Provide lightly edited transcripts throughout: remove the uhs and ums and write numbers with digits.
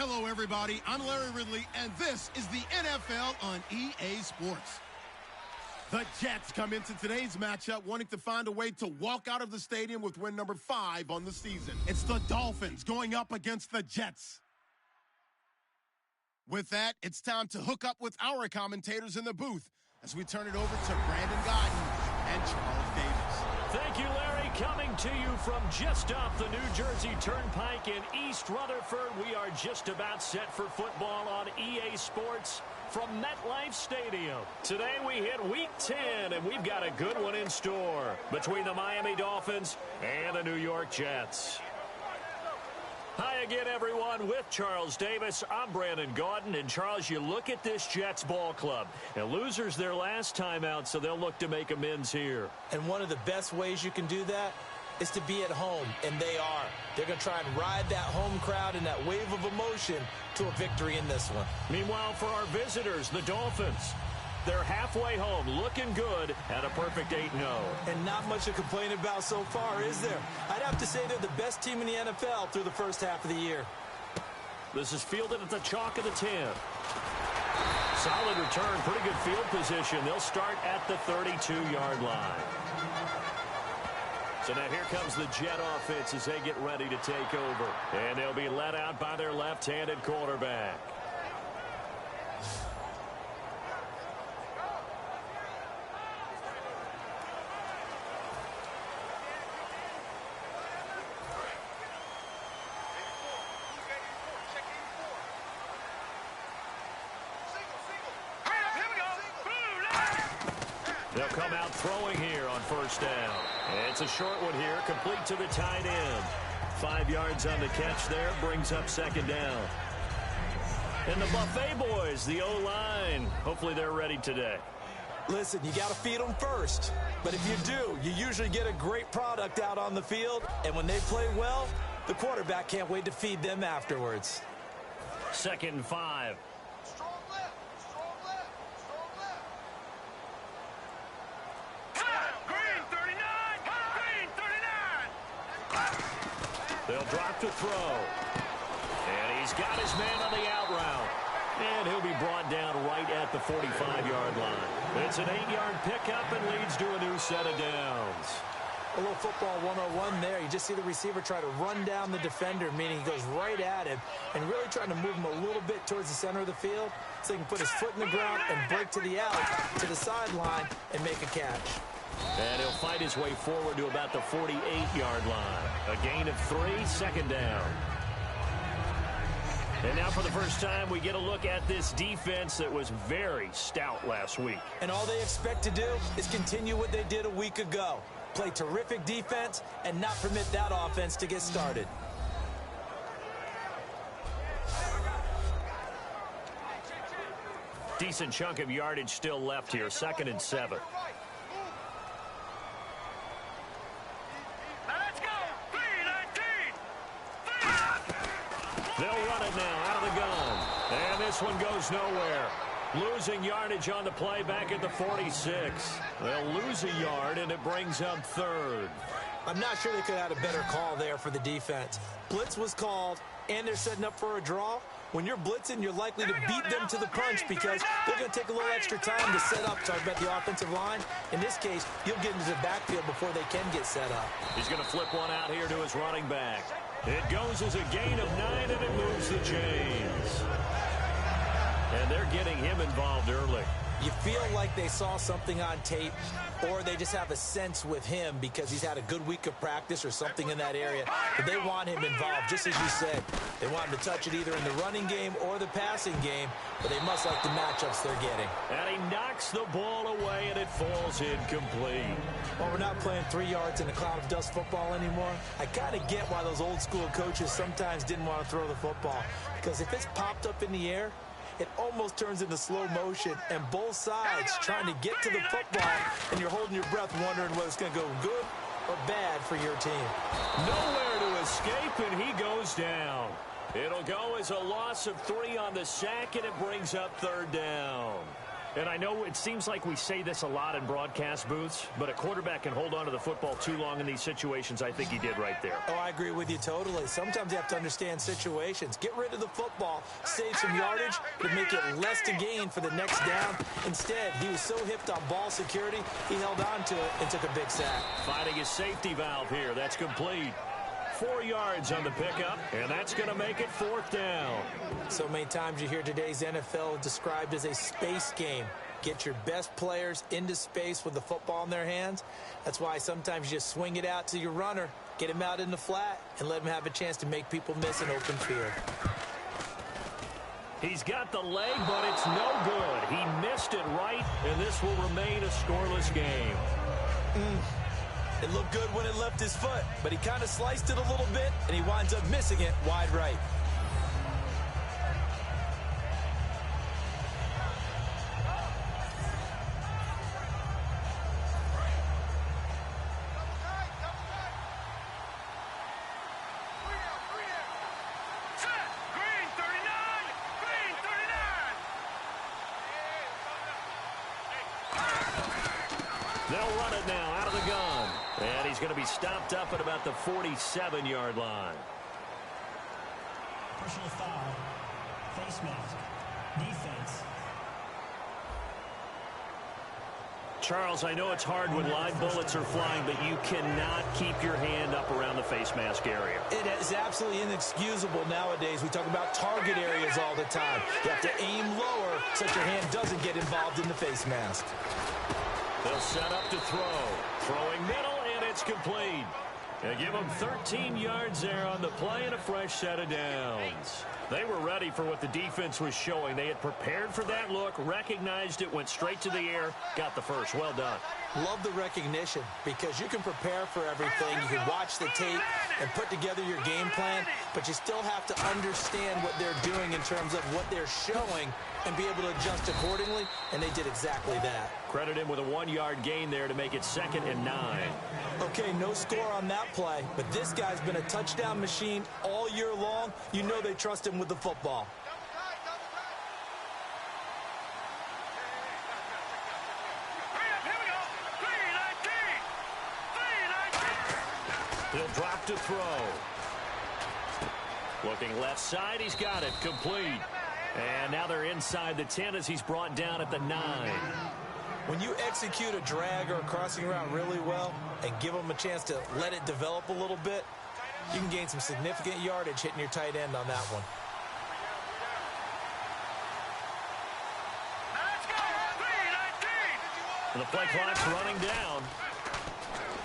Hello, everybody. I'm Larry Ridley, and this is the NFL on EA Sports. The Jets come into today's matchup wanting to find a way to walk out of the stadium with win number 5 on the season. It's the Dolphins going up against the Jets. With that, it's time to hook up with our commentators in the booth as we turn it over to Brandon Gaudin and Charles Davis. Thank you, Larry. Coming to you from just off the New Jersey Turnpike in East Rutherford, we are just about set for football on EA Sports from MetLife Stadium. Today we hit Week 10, and we've got a good one in store between the Miami Dolphins and the New York Jets. Hi again, everyone. With Charles Davis, I'm Brandon Gaudin. And, Charles, you look at this Jets ball club. And losers their last time out, so they'll look to make amends here. And one of the best ways you can do that is to be at home, and they are. They're going to try and ride that home crowd and that wave of emotion to a victory in this one. Meanwhile, for our visitors, the Dolphins, they're halfway home, looking good at a perfect 8-0. And not much to complain about so far, is there? I'd have to say they're the best team in the NFL through the first half of the year. This is fielded at the chalk of the 10. Solid return, pretty good field position. They'll start at the 32-yard line. So now here comes the Jet offense as they get ready to take over. And they'll be led out by their left-handed quarterback. They'll come out throwing here on first down. And it's a short one here, complete to the tight end. 5 yards on the catch there, brings up second down. And the Buffet boys, the O-line, hopefully they're ready today. Listen, you got to feed them first. But if you do, you usually get a great product out on the field. And when they play well, the quarterback can't wait to feed them afterwards. 2nd and 5. They'll drop to throw. And he's got his man on the out route. And he'll be brought down right at the 45-yard line. It's an 8-yard pickup and leads to a new set of downs. A little football 101 there. You just see the receiver try to run down the defender, meaning he goes right at him and really trying to move him a little bit towards the center of the field so he can put his foot in the ground and break to the out, to the sideline, and make a catch. And he'll fight his way forward to about the 48-yard line. A gain of 3, 2nd down. And now for the first time, we get a look at this defense that was very stout last week. And all they expect to do is continue what they did a week ago. Play terrific defense and not permit that offense to get started. Decent chunk of yardage still left here. 2nd and 7. They'll run it now out of the gun. And this one goes nowhere. Losing yardage on the play back at the 46. They'll lose a yard, and it brings up 3rd. I'm not sure they could have had a better call there for the defense. Blitz was called, and they're setting up for a draw. When you're blitzing, you're likely to beat them to the punch because they're going to take a little extra time to set up. Talk about the offensive line. In this case, you'll get into the backfield before they can get set up. He's going to flip one out here to his running back. It goes as a gain of 9, and it moves the chains. And they're getting him involved early. You feel like they saw something on tape, or they just have a sense with him because he's had a good week of practice or something in that area. But they want him involved, just as you said. They want him to touch it either in the running game or the passing game, but they must like the matchups they're getting. And he knocks the ball away, and it falls incomplete. Well, we're not playing 3 yards in a cloud of dust football anymore. I kind of get why those old school coaches sometimes didn't want to throw the football, because if it's popped up in the air, it almost turns into slow motion, and both sides trying to get to the football, and you're holding your breath wondering whether it's going to go good or bad for your team. Nowhere to escape, and he goes down. It'll go as a loss of 3 on the sack, and it brings up 3rd down. And I know it seems like we say this a lot in broadcast booths, but a quarterback can hold on to the football too long in these situations. I think he did right there. Oh, I agree with you totally. Sometimes you have to understand situations. Get rid of the football, save some yardage, but make it less to gain for the next down. Instead, he was so hipped on ball security, he held on to it and took a big sack. Finding his safety valve here. That's complete. 4 yards on the pickup, and that's going to make it 4th down. So many times you hear today's NFL described as a space game. Get your best players into space with the football in their hands. That's why sometimes you just swing it out to your runner, get him out in the flat, and let him have a chance to make people miss an open field. He's got the leg, but it's no good. He missed it right, and this will remain a scoreless game. It looked good when it left his foot, but he kind of sliced it a little bit, and he winds up missing it wide right. They'll run it now out of the gun. And he's going to be stopped up at about the 47-yard line. Personal foul. Face mask. Defense. Charles, I know it's hard when live bullets are flying, but you cannot keep your hand up around the face mask area. It is absolutely inexcusable nowadays. We talk about target areas all the time. You have to aim lower so your hand doesn't get involved in the face mask. They'll set up to throw. Throwing middle, and it's complete. They give them 13 yards there on the play and a fresh set of downs. They were ready for what the defense was showing. They had prepared for that look, recognized it, went straight to the air, got the first. Well done. Love the recognition because you can prepare for everything. You can watch the tape and put together your game plan, but you still have to understand what they're doing in terms of what they're showing and be able to adjust accordingly, and they did exactly that. Credit him with a 1-yard gain there to make it 2nd and 9. Okay, no score on that play, but this guy's been a touchdown machine all year long. You know they trust him with the football. He'll drop to throw. Looking left side, he's got it, complete. And now they're inside the 10 as he's brought down at the 9. When you execute a drag or a crossing route really well and give them a chance to let it develop a little bit, you can gain some significant yardage hitting your tight end on that one. And the play clock's running down.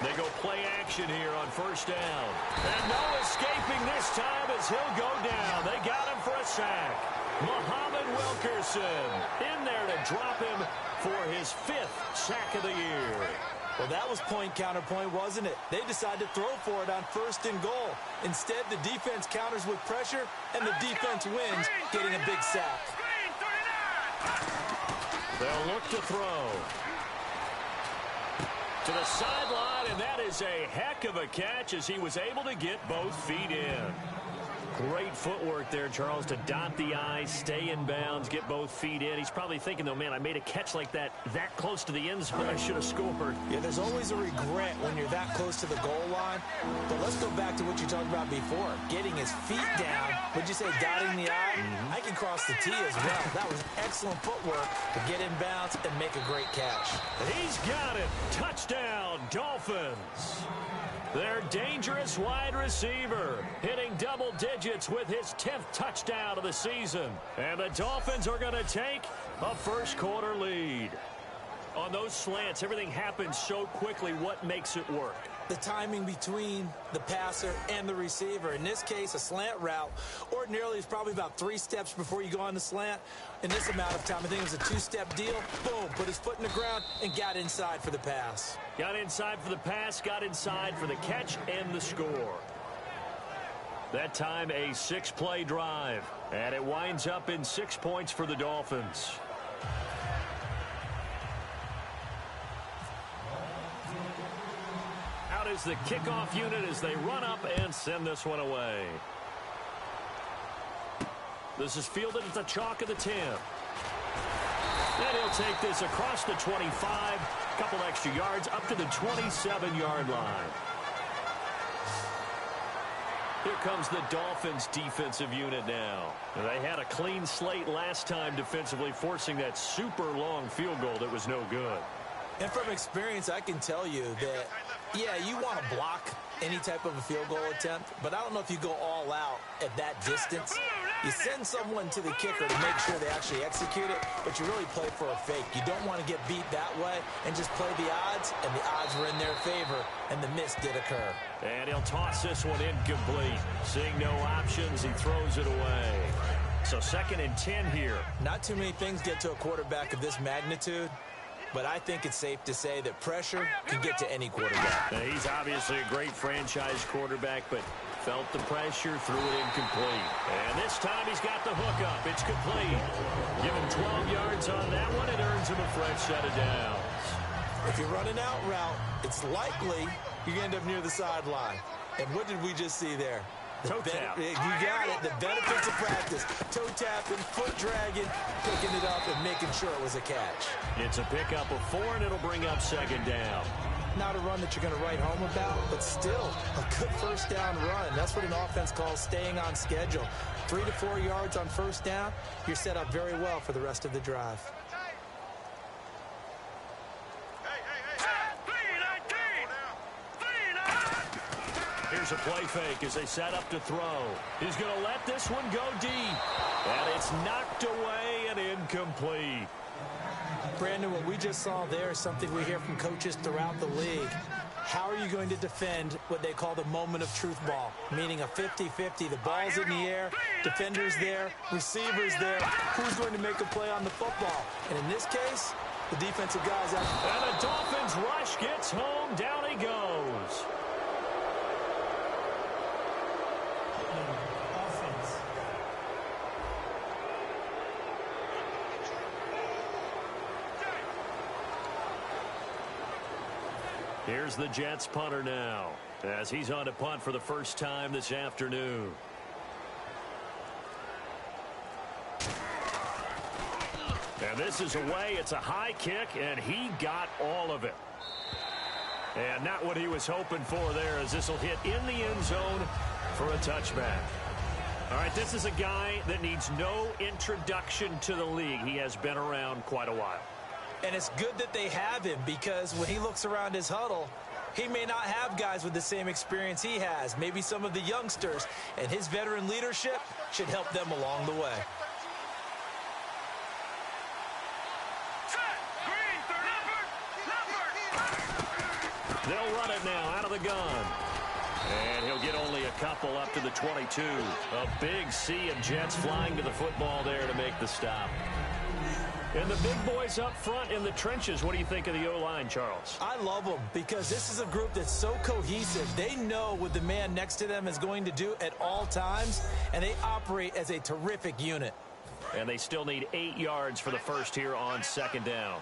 They go play action here on 1st down. And no escaping this time as he'll go down. They got him for a sack. Muhammad Wilkerson in there to drop him for his 5th sack of the year. Well, that was point counterpoint, wasn't it? They decided to throw for it on 1st and goal. Instead, the defense counters with pressure, and the defense wins, getting a big sack. They'll look to throw. To the sideline, and that is a heck of a catch as he was able to get both feet in. Great footwork there, Charles, to dot the I, stay in bounds, get both feet in. He's probably thinking, though, man, I made a catch like that close to the end zone. I should have scored. Yeah, there's always a regret when you're that close to the goal line. But let's go back to what you talked about before. Getting his feet down. Would you say dotting the I? I can cross the T as well. That was excellent footwork to get in bounds and make a great catch. He's got it. Touchdown, Dolphins. Their dangerous wide receiver hitting double digits with his 10th touchdown of the season. And the Dolphins are going to take a 1st quarter lead. On those slants, everything happens so quickly. What makes it work? The timing between the passer and the receiver. In this case, a slant route ordinarily is probably about 3 steps before you go on the slant. In this amount of time, I think it was a 2-step deal. Boom, put his foot in the ground and got inside for the pass. Got inside for the pass, got inside for the catch and the score. That time a 6-play drive, and it winds up in 6 points for the Dolphins. Out is the kickoff unit as they run up and send this one away. This is fielded at the chalk of the 10. And he'll take this across the 25, a couple extra yards, up to the 27-yard line. Here comes the Dolphins defensive unit now. They had a clean slate last time defensively, forcing that super long field goal that was no good. And from experience, I can tell you that, yeah, you want to block any type of a field goal attempt, but I don't know if you go all out at that distance. You send someone to the kicker to make sure they actually execute it, but you really play for a fake. You don't want to get beat that way and just play the odds, and the odds were in their favor, and the miss did occur. And he'll toss this one incomplete. Seeing no options, he throws it away. So 2nd and 10 here. Not too many things get to a quarterback of this magnitude, but I think it's safe to say that pressure can get to any quarterback. Now, he's obviously a great franchise quarterback, but felt the pressure, threw it incomplete. And this time he's got the hook up. It's complete. Give him 12 yards on that one. It earns him a fresh set of downs. If you're running out route, it's likely you're going to end up near the sideline. And what did we just see there? Toe tap. You got it. The benefits of practice. Toe tapping, foot dragging, picking it up and making sure it was a catch. It's a pickup of 4, and it'll bring up 2nd down. Not a run that you're going to write home about, but still a good first down run. That's what an offense calls staying on schedule. 3 to 4 yards on first down, you're set up very well for the rest of the drive. Here's a play fake as they set up to throw. He's going to let this one go deep. And it's knocked away and incomplete. Brandon, what we just saw there is something we hear from coaches throughout the league. How are you going to defend what they call the moment of truth ball, meaning a 50-50? The ball's in the air, defender's there, receiver's there. Who's going to make a play on the football? And in this case, the defensive guys out. And the Dolphins rush gets home. Down he goes. Offense. Here's the Jets punter now, as he's on to punt for the first time this afternoon. And this is away. It's a high kick, and he got all of it. And not what he was hoping for there, as this will hit in the end zone for a touchback. All right, this is a guy that needs no introduction to the league. He has been around quite a while. And it's good that they have him, because when he looks around his huddle, he may not have guys with the same experience he has, maybe some of the youngsters, and his veteran leadership should help them along the way. They'll run it now out of the gun. And he'll get only a couple up to the 22. A big sea of Jets flying to the football there to make the stop. And the big boys up front in the trenches, what do you think of the O-line, Charles? I love them, because this is a group that's so cohesive. They know what the man next to them is going to do at all times, and they operate as a terrific unit. And they still need 8 yards for the first here on 2nd down.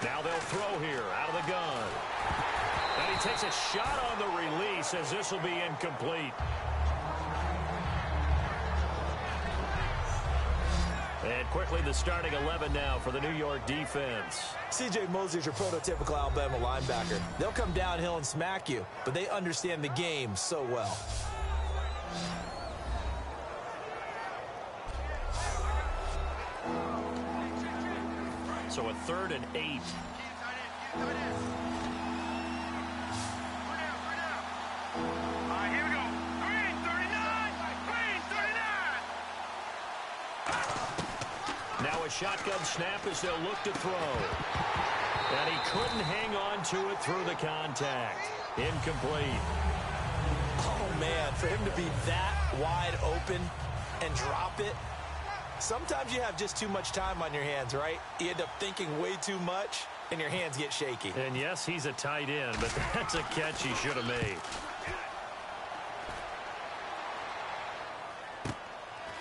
Now they'll throw here out of the gun. And he takes a shot on the release, as this will be incomplete. And quickly the starting 11 now for the New York defense. C.J. Mosley's your prototypical Alabama linebacker. They'll come downhill and smack you, but they understand the game so well. So a 3rd and 8. Now a shotgun snap as they'll look to throw. And he couldn't hang on to it through the contact. Incomplete. Oh, man, for him to be that wide open and drop it. Sometimes you have just too much time on your hands, right? You end up thinking way too much, and your hands get shaky. And yes, he's a tight end, but that's a catch he should have made.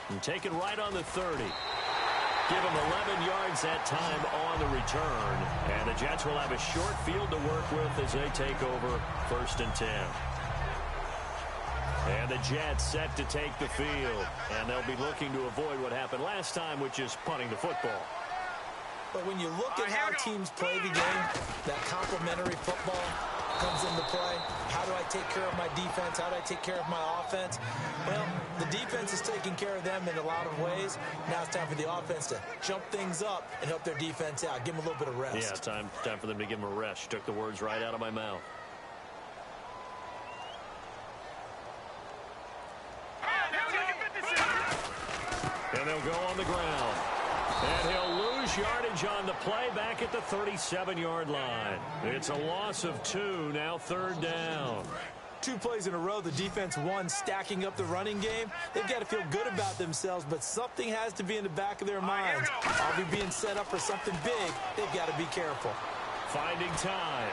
And take it right on the 30. Give him 11 yards that time on the return. And the Jets will have a short field to work with as they take over 1st and 10. And the Jets set to take the field. And they'll be looking to avoid what happened last time, which is punting the football. But when you look at how teams play the game, that complementary football comes into play. How do I take care of my defense? How do I take care of my offense? Well, the defense is taking care of them in a lot of ways. Now it's time for the offense to jump things up and help their defense out. Give them a little bit of rest. Yeah, time for them to give them a rest. You took the words right out of my mouth. And they'll go on the ground. And he'll lose yardage on the play back at the 37-yard line. It's a loss of 2, now 3rd down. 2 plays in a row, the defense won, stacking up the running game. They've got to feel good about themselves, but something has to be in the back of their minds. Are we being set up for something big? They've got to be careful. Finding time.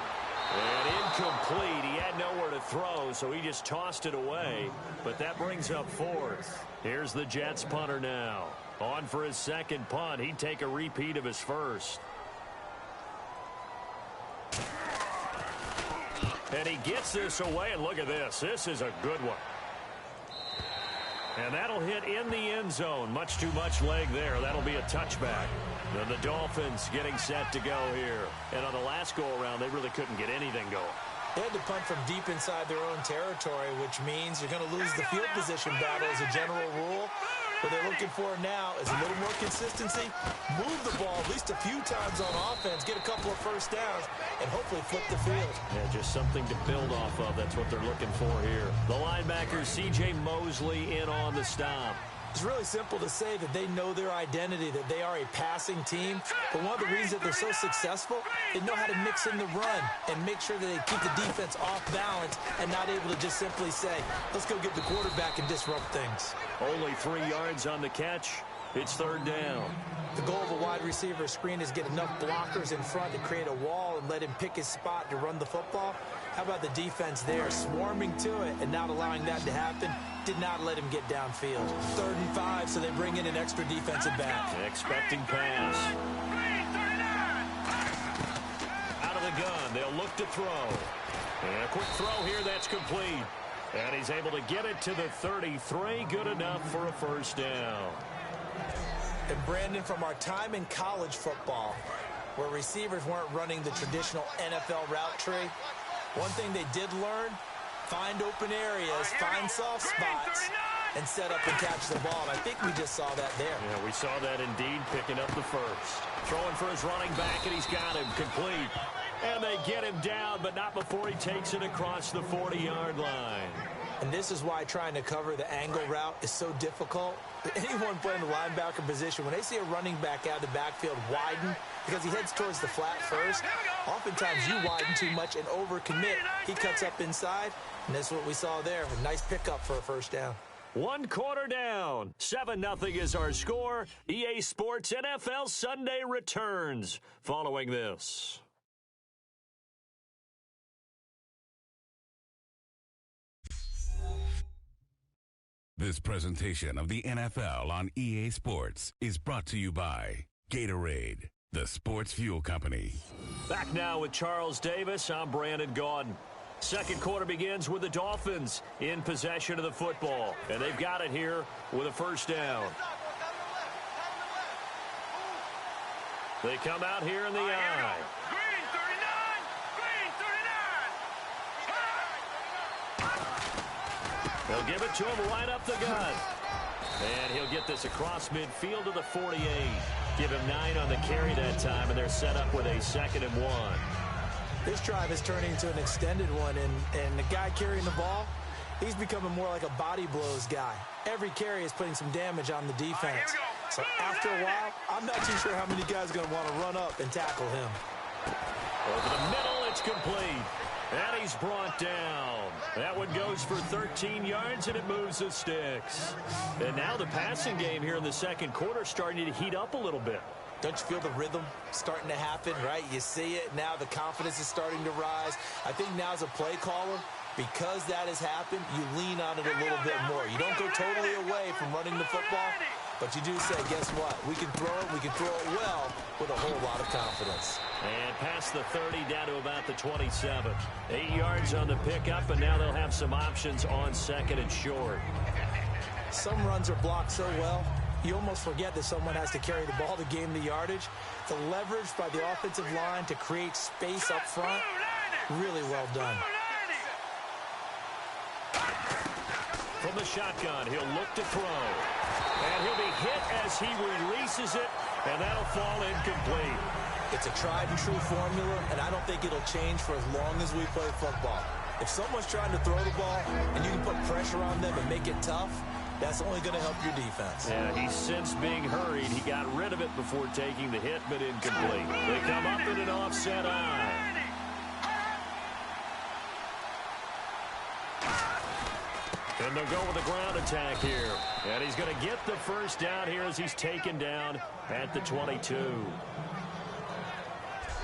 And incomplete. He had nowhere to throw, so he just tossed it away. But that brings up 4th. Here's the Jets punter now. On for his second punt. He'd take a repeat of his first. And he gets this away, and look at this. This is a good one. And that'll hit in the end zone. Much too much leg there. That'll be a touchback. And the Dolphins getting set to go here. And on the last go-around, they really couldn't get anything going. They had to punt from deep inside their own territory, which means you're going to lose the field position battle as a general rule. What they're looking for now is a little more consistency, move the ball at least a few times on offense, get a couple of first downs, and hopefully flip the field. Yeah, just something to build off of. That's what they're looking for here. The linebacker, C.J. Mosley, in on the stop. It's really simple to say that they know their identity, that they are a passing team. But one of the reasons that they're so successful, they know how to mix in the run and make sure that they keep the defense off balance and not able to just simply say, let's go get the quarterback and disrupt things. Only 3 yards on the catch. It's 3rd down. The goal of a wide receiver screen is get enough blockers in front to create a wall and let him pick his spot to run the football. How about the defense there, swarming to it and not allowing that to happen? Did not let him get downfield. 3rd and 5, so they bring in an extra defensive back. Expecting pass. Out of the gun, they'll look to throw. And a quick throw here, that's complete. And he's able to get it to the 33, good enough for a first down. And Brandon, from our time in college football, where receivers weren't running the traditional NFL route tree, one thing they did learn, find open areas, find soft spots, and set up and catch the ball. And I think we just saw that there. Yeah, we saw that indeed, picking up the first. Throwing for his running back, and he's got him complete. And they get him down, but not before he takes it across the 40-yard line. And this is why trying to cover the angle route is so difficult. Anyone playing the linebacker position, when they see a running back out of the backfield widen because he heads towards the flat first, oftentimes you widen too much and overcommit. He cuts up inside, and that's what we saw there. A nice pickup for a first down. 1 quarter down. 7-0 is our score. EA Sports NFL Sunday returns following this. This presentation of the NFL on EA Sports is brought to you by Gatorade, the sports fuel company. Back now with Charles Davis. I'm Brandon Gaudin. Second quarter begins with the Dolphins in possession of the football. And they've got it here with a first down. They come out here in the eye. They'll give it to him right up the gut. And he'll get this across midfield to the 48. Give him 9 on the carry that time, and they're set up with a 2nd and 1. This drive is turning into an extended one, and the guy carrying the ball, he's becoming more like a body blows guy. Every carry is putting some damage on the defense. So after a while, I'm not too sure how many guys are going to want to run up and tackle him. Over the middle, it's complete. And he's brought down. That one goes for 13 yards, and it moves the sticks. And now the passing game here in the second quarter starting to heat up a little bit. Don't you feel the rhythm starting to happen, right? You see it. Now the confidence is starting to rise. I think now as a play caller, because that has happened, you lean on it a little bit more. You don't go totally away from running the football, but you do say, guess what? We can throw it. We can throw it well with a whole lot of confidence. And past the 30 down to about the 27. 8 yards on the pickup, and now they'll have some options on second and short. Some runs are blocked so well, you almost forget that someone has to carry the ball to gain the yardage. The leverage by the offensive line to create space up front, really well done. From the shotgun, he'll look to throw. And he'll be hit as he releases it, and that'll fall incomplete. It's a tried-and-true formula, and I don't think it'll change for as long as we play football. If someone's trying to throw the ball and you can put pressure on them and make it tough, that's only going to help your defense. Yeah, he's since being hurried. He got rid of it before taking the hit, but incomplete. They come up in an offset eye. And they'll go with a ground attack here. And he's going to get the first down here as he's taken down at the 22.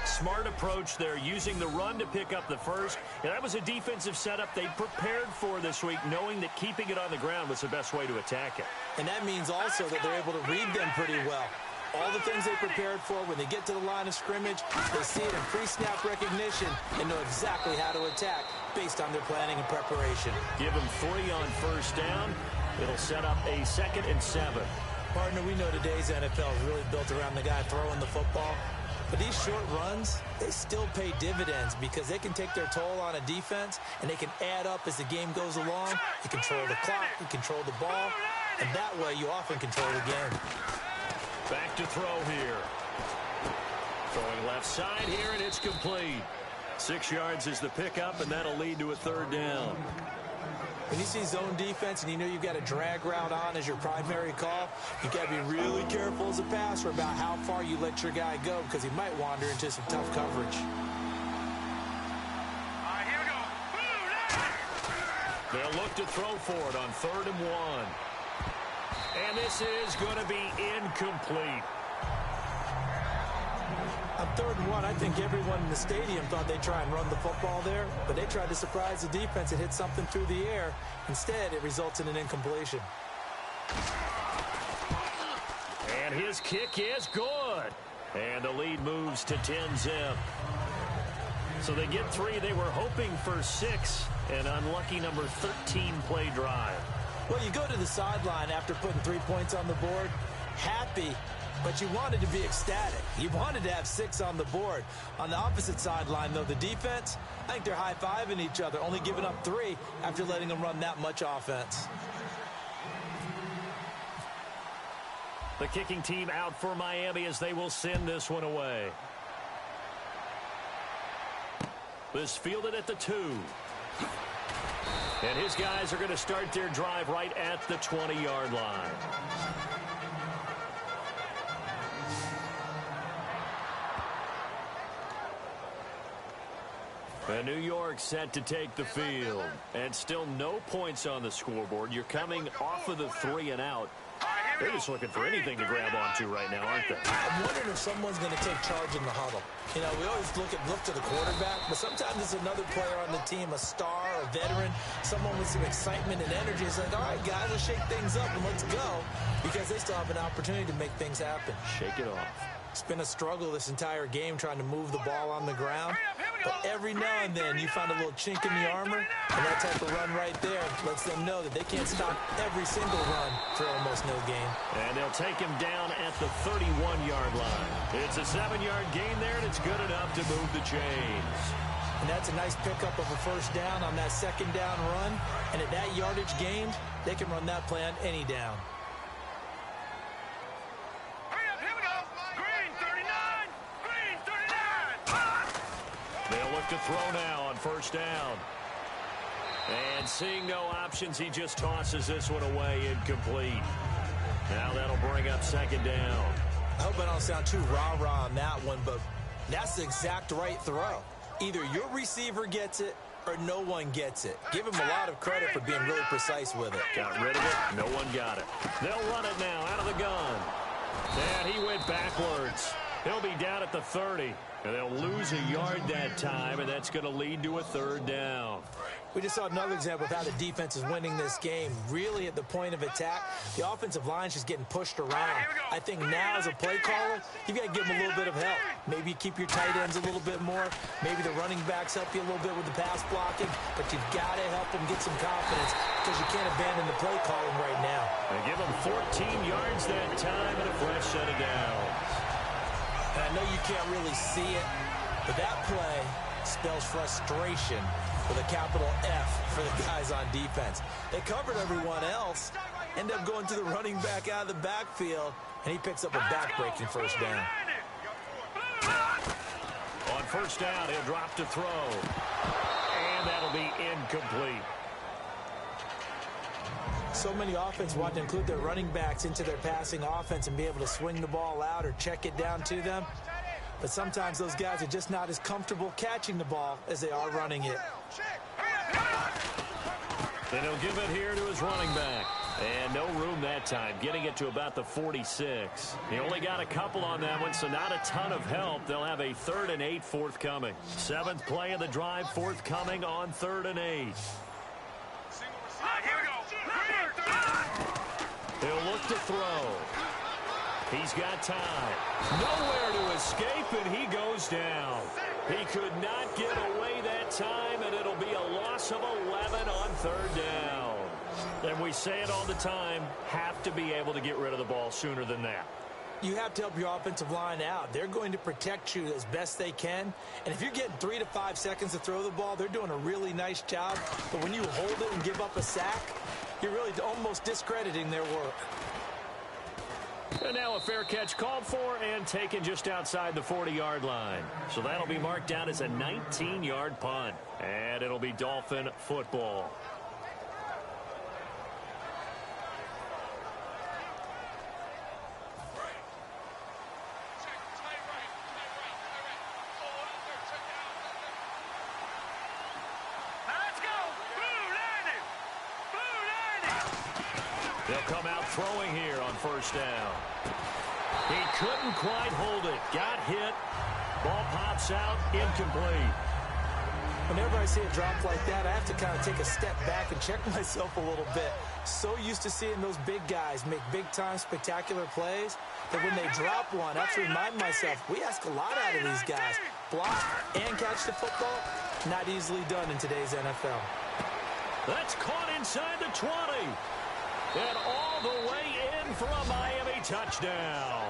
Smart approach there, using the run to pick up the first. And that was a defensive setup they prepared for this week, knowing that keeping it on the ground was the best way to attack it. And that means also that they're able to read them pretty well. All the things they prepared for, when they get to the line of scrimmage, they see it in pre-snap recognition and know exactly how to attack based on their planning and preparation. Give them 3 on first down. It'll set up a 2nd and 7. Partner, we know today's NFL is really built around the guy throwing the football. But these short runs, they still pay dividends because they can take their toll on a defense and they can add up as the game goes along. You control the clock, you control the ball, and that way you often control the game. Back to throw here. Throwing left side here, and it's complete. 6 yards is the pickup, and that'll lead to a 3rd down. When you see zone defense and you know you've got a drag route on as your primary call, you got to be really careful as a passer about how far you let your guy go because he might wander into some tough coverage. All right, here we go. They'll look to throw for it on 3rd and 1. And this is going to be incomplete. On 3rd and 1, I think everyone in the stadium thought they'd try and run the football there, but they tried to surprise the defense and hit something through the air. Instead, it results in an incompletion. And his kick is good. And the lead moves to 10-zip. So they get 3. They were hoping for 6. An unlucky number 13 play drive. Well, you go to the sideline after putting 3 points on the board, happy, but you wanted to be ecstatic. You wanted to have 6 on the board. On the opposite sideline, though, the defense, I think they're high-fiving each other, only giving up 3 after letting them run that much offense. The kicking team out for Miami as they will send this one away. This fielded at the 2. And his guys are going to start their drive right at the 20-yard line. And New York set to take the field. And still no points on the scoreboard. You're coming off of the 3 and out. They're just looking for anything to grab onto right now, aren't they? I'm wondering if someone's going to take charge in the huddle. You know, we always look to the quarterback, but sometimes it's another player on the team, a star, a veteran, someone with some excitement and energy. It's like, all right, guys, let's shake things up and let's go, because they still have an opportunity to make things happen. Shake it off. It's been a struggle this entire game trying to move the ball on the ground. But every now and then you find a little chink in the armor, and that type of run right there lets them know that they can't stop every single run for almost no gain. And they'll take him down at the 31-yard line. It's a 7-yard gain there, and it's good enough to move the chains. And that's a nice pickup of a first down on that 2nd down run. And at that yardage gained, they can run that play on any down. They'll look to throw now on first down. And seeing no options, he just tosses this one away, incomplete. Now that'll bring up 2nd down. I hope I don't sound too rah-rah on that one, but that's the exact right throw. Either your receiver gets it or no one gets it. Give him a lot of credit for being really precise with it. Got rid of it. No one got it. They'll run it now out of the gun. And he went backwards. He'll be down at the 30. And they'll lose a yard that time, and that's going to lead to a 3rd down. We just saw another example of how the defense is winning this game. Really at the point of attack, the offensive line's just getting pushed around. I think now as a play caller, you've got to give them a little bit of help. Maybe you keep your tight ends a little bit more. Maybe the running backs help you a little bit with the pass blocking. But you've got to help them get some confidence because you can't abandon the play calling right now. They give them 14 yards that time and a fresh set of downs. And I know you can't really see it, but that play spells frustration with a capital F for the guys on defense. They covered everyone else, end up going to the running back out of the backfield, and he picks up a back-breaking first down. On first down, he'll drop to throw. And that'll be incomplete. So many offenses want to include their running backs into their passing offense and be able to swing the ball out or check it down to them. But sometimes those guys are just not as comfortable catching the ball as they are running it. And he'll give it here to his running back. And no room that time, getting it to about the 46. He only got a couple on that one, so not a ton of help. They'll have a 3rd and 8 forthcoming. 7th play of the drive forthcoming on 3rd and 8. He'll look to throw. He's got time. Nowhere to escape, and he goes down. He could not get away that time, and it'll be a loss of 11 on 3rd down. And we say it all the time, have to be able to get rid of the ball sooner than that. You have to help your offensive line out. They're going to protect you as best they can. And if you're getting 3 to 5 seconds to throw the ball, they're doing a really nice job. But when you hold it and give up a sack, you're really almost discrediting their work. And now a fair catch called for and taken just outside the 40-yard line. So that'll be marked down as a 19-yard punt. And it'll be Dolphin football. They'll come out throwing here on first down. He couldn't quite hold it. Got hit. Ball pops out. Incomplete. Whenever I see a drop like that, I have to kind of take a step back and check myself a little bit. So used to seeing those big guys make big-time spectacular plays that when they drop one, I have to remind myself, we ask a lot out of these guys. Block and catch the football, not easily done in today's NFL. That's caught inside the 20. And all the way in for a Miami touchdown.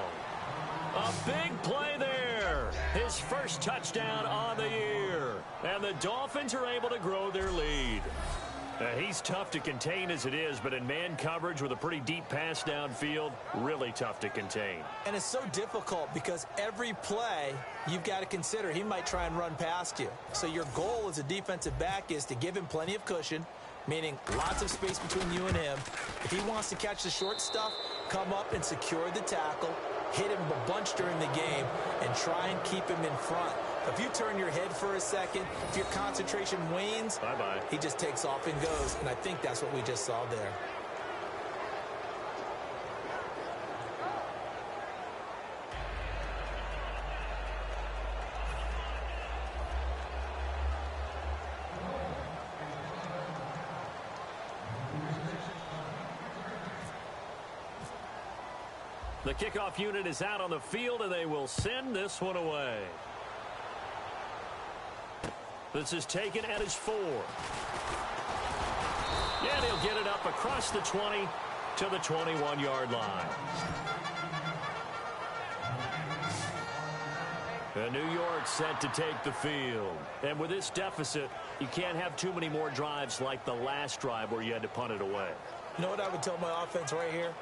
A big play there. His first touchdown on the year. And the Dolphins are able to grow their lead. He's tough to contain as it is, but in man coverage with a pretty deep pass downfield, really tough to contain. And it's so difficult because every play you've got to consider he might try and run past you. So your goal as a defensive back is to give him plenty of cushion, meaning lots of space between you and him. If he wants to catch the short stuff, come up and secure the tackle, hit him a bunch during the game, and try and keep him in front. If you turn your head for a second, if your concentration wanes, bye-bye. He just takes off and goes, and I think that's what we just saw there. The kickoff unit is out on the field, and they will send this one away. This is taken at his 4. And he'll get it up across the 20 to the 21-yard line. And New York set to take the field. And with this deficit, you can't have too many more drives like the last drive where you had to punt it away. You know what I would tell my offense right here?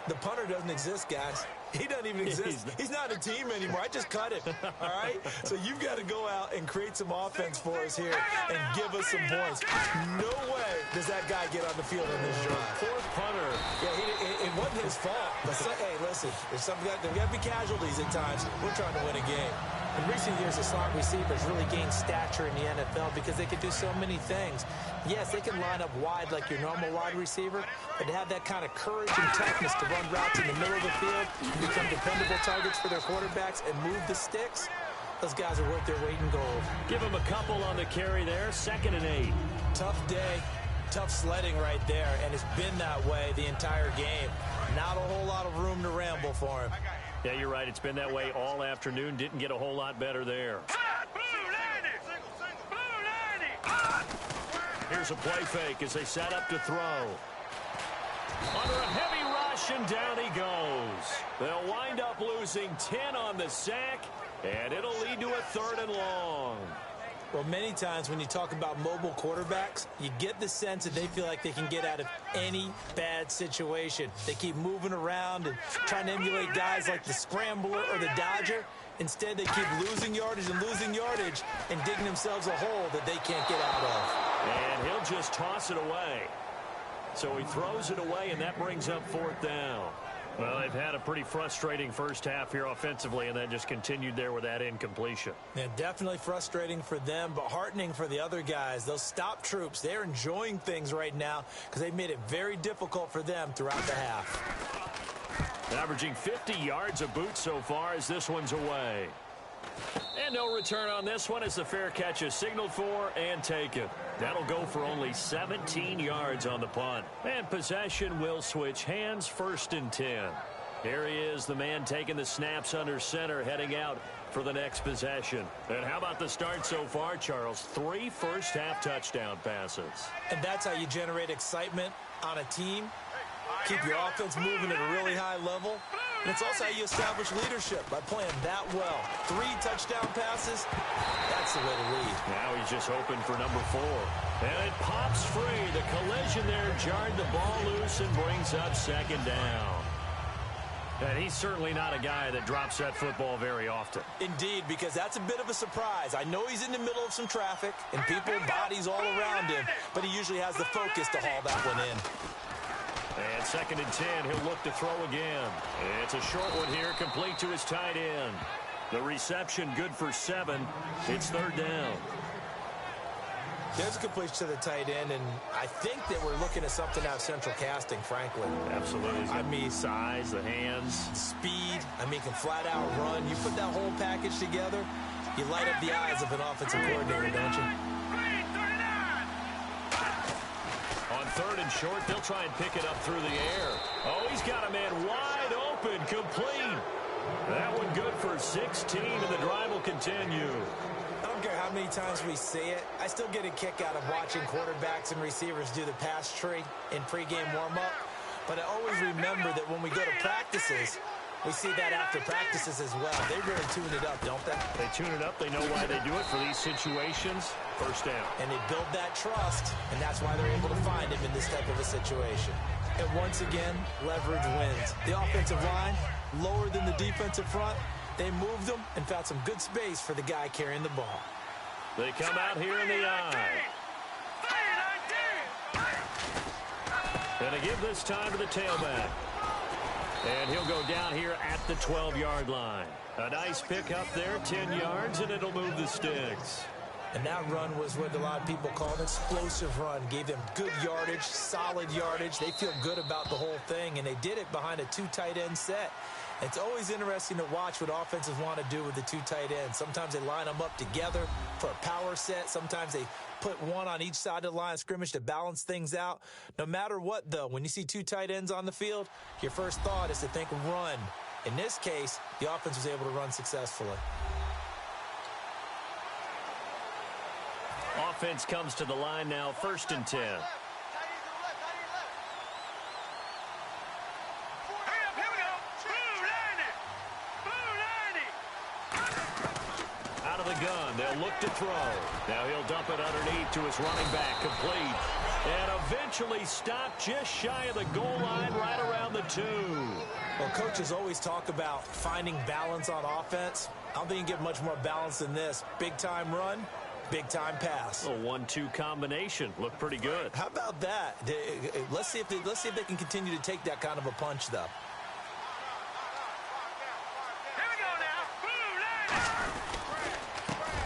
The punter doesn't exist, guys. He doesn't even exist. He's not a team anymore. I just cut him, all right? So you've got to go out and create some offense for us here and give us some points. No way does that guy get on the field in this drive. Poor punter. Yeah, it wasn't his fault. But hey, listen, there's got to be casualties at times. We're trying to win a game. In recent years, the slot receivers really gained stature in the NFL because they can do so many things. Yes, they can line up wide like your normal wide receiver, but to have that kind of courage and toughness to run routes in the middle of the field, become dependable targets for their quarterbacks, and move the sticks, those guys are worth their weight in gold. Give him a couple on the carry there, 2nd and 8. Tough day, tough sledding right there, and it's been that way the entire game. Not a whole lot of room to ramble for him. Yeah, you're right. It's been that way all afternoon. Didn't get a whole lot better there. Here's a play fake as they set up to throw. Under a heavy rush, and down he goes. They'll wind up losing 10 on the sack, and it'll lead to a 3rd and long. Well, many times when you talk about mobile quarterbacks, you get the sense that they feel like they can get out of any bad situation. They keep moving around and trying to emulate guys like the Scrambler or the Dodger. Instead, they keep losing yardage and digging themselves a hole that they can't get out of. And he'll just toss it away. So he throws it away, and that brings up 4th down. Well, they've had a pretty frustrating first half here offensively, and then just continued there with that incompletion. Yeah, definitely frustrating for them, but heartening for the other guys. Those stop troops, they're enjoying things right now because they've made it very difficult for them throughout the half. Averaging 50 yards a boot so far as this one's away. And no return on this one as the fair catch is signaled for and taken. That'll go for only 17 yards on the punt. And possession will switch hands, 1st and 10. Here he is, the man taking the snaps under center, heading out for the next possession. And how about the start so far, Charles? 3 first-half touchdown passes. And that's how you generate excitement on a team. Keep your offense moving at a really high level. And it's also how you establish leadership, by playing that well. 3 touchdown passes, that's the way to lead. Now he's just hoping for number 4. And it pops free. The collision there jarred the ball loose and brings up 2nd down. And he's certainly not a guy that drops that football very often. Indeed, because that's a bit of a surprise. I know he's in the middle of some traffic and people, bodies all around him, but he usually has the focus to haul that one in. And 2nd and 10, he'll look to throw again. It's a short one here, complete to his tight end. The reception good for 7. It's 3rd down. There's a completion to the tight end, and I think that we're looking at something out of Central Casting, frankly. Absolutely. I mean, size, the hands. Speed. I mean, can flat out run. You put that whole package together, you light up the eyes of an offensive coordinator, don't you? On 3rd and short, they'll try and pick it up through the air. Oh, he's got a man wide open, complete. That one good for 16, and the drive will continue. I don't care how many times we say it, I still get a kick out of watching quarterbacks and receivers do the pass tree in pregame warm-up. But I always remember that when we go to practices, we see that after practices as well. They really tune it up, don't they? They tune it up. They know why they do it for these situations. 1st down. And they build that trust, and that's why they're able to find him in this type of a situation. And once again, leverage wins. The offensive line, lower than the defensive front. They moved them and found some good space for the guy carrying the ball. They come out here in the eye. And a give this time to the tailback. And he'll go down here at the 12-yard line. A nice pick up there, 10 yards, and it'll move the sticks. And that run was what a lot of people call an explosive run. Gave them good yardage, solid yardage. They feel good about the whole thing, and they did it behind a 2 tight end set. It's always interesting to watch what offenses want to do with the 2 tight ends. Sometimes they line them up together for a power set. Sometimes they put one on each side of the line of scrimmage to balance things out. No matter what, though, when you see 2 tight ends on the field, your first thought is to think run. In this case, the offense was able to run successfully. Offense comes to the line now, 1st and 10. Out of the gun, they'll look to throw. Now he'll dump it underneath to his running back, complete. And eventually stopped just shy of the goal line, right around the 2. Well, coaches always talk about finding balance on offense. I don't think you get much more balance than this. Big-time run, big-time pass. A 1-2 combination. Looked pretty good. How about that? Let's see if they can continue to take that kind of a punch, though.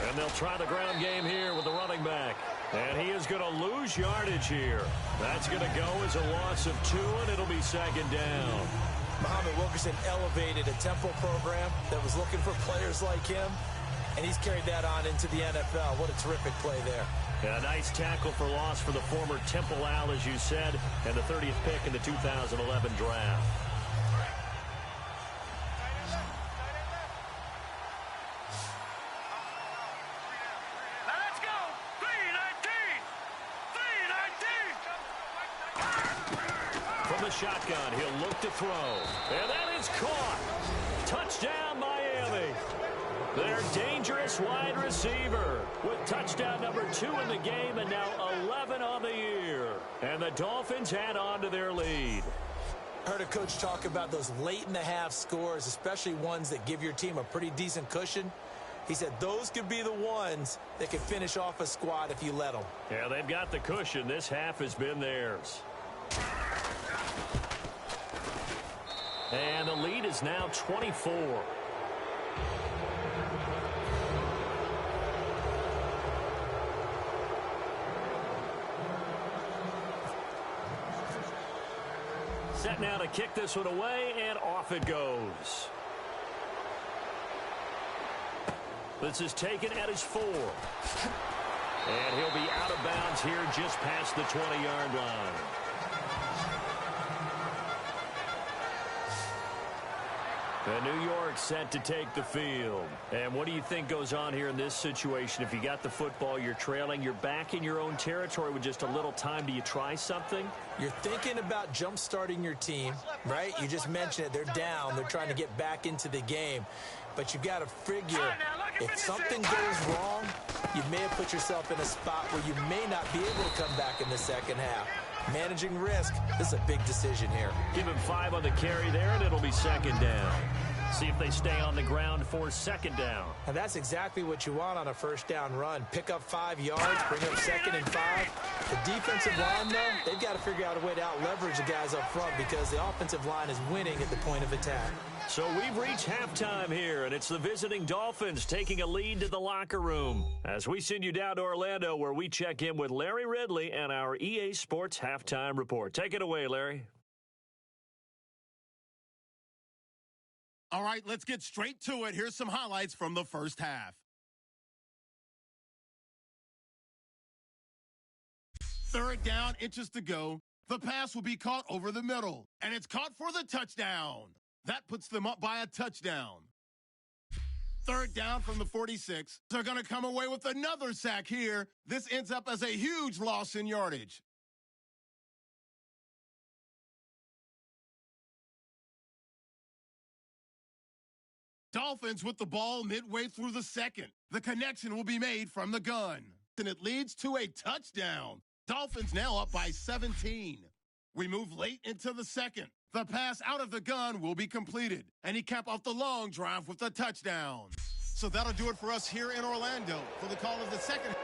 And they'll try the ground game here with the running back. And he is going to lose yardage here. That's going to go as a loss of 2, and it'll be 2nd down. Muhammad Wilkerson elevated a tempo program that was looking for players like him. And he's carried that on into the NFL. What a terrific play there. Yeah, a nice tackle for loss for the former Temple Owl, as you said, and the 30th pick in the 2011 draft. Let's go! 3-19! From the shotgun, he'll look to throw. And that is caught. Touchdown, Miami. Their dangerous wide receiver with touchdown number 2 in the game and now 11 on the year. And the Dolphins add on to their lead. I heard a coach talk about those late-in-the-half scores, especially ones that give your team a pretty decent cushion. He said those could be the ones that could finish off a squad if you let them. Yeah, they've got the cushion. This half has been theirs. And the lead is now 24. Set now to kick this one away, and off it goes. This is taken at his 4. And he'll be out of bounds here just past the 20-yard line. And New York set to take the field. And what do you think goes on here in this situation? If you got the football, you're trailing, you're back in your own territory with just a little time. Do you try something? You're thinking about jump-starting your team, right? You just mentioned it. They're down. They're trying to get back into the game. But you've got to figure, if something goes wrong, you may have put yourself in a spot where you may not be able to come back in the second half. Managing risk, this is a big decision here. Give him 5 on the carry there, and it'll be second down. See if they stay on the ground for second down. And that's exactly what you want on a first down run. Pick up 5 yards, bring up second and 5. The defensive line, though, they've got to figure out a way to out-leverage the guys up front because the offensive line is winning at the point of attack. So we've reached halftime here, and it's the visiting Dolphins taking a lead to the locker room. As we send you down to Orlando, where we check in with Larry Ridley and our EA Sports Halftime Report. Take it away, Larry. All right, let's get straight to it. Here's some highlights from the first half. Third down, inches to go. The pass will be caught over the middle, and it's caught for the touchdown. That puts them up by a touchdown. Third down from the 46. They're going to come away with another sack here. This ends up as a huge loss in yardage. Dolphins with the ball midway through the second. The connection will be made from the gun, and it leads to a touchdown. Dolphins now up by 17. We move late into the second. The pass out of the gun will be completed, and he capped off the long drive with the touchdown. So that'll do it for us here in Orlando for the call of the second.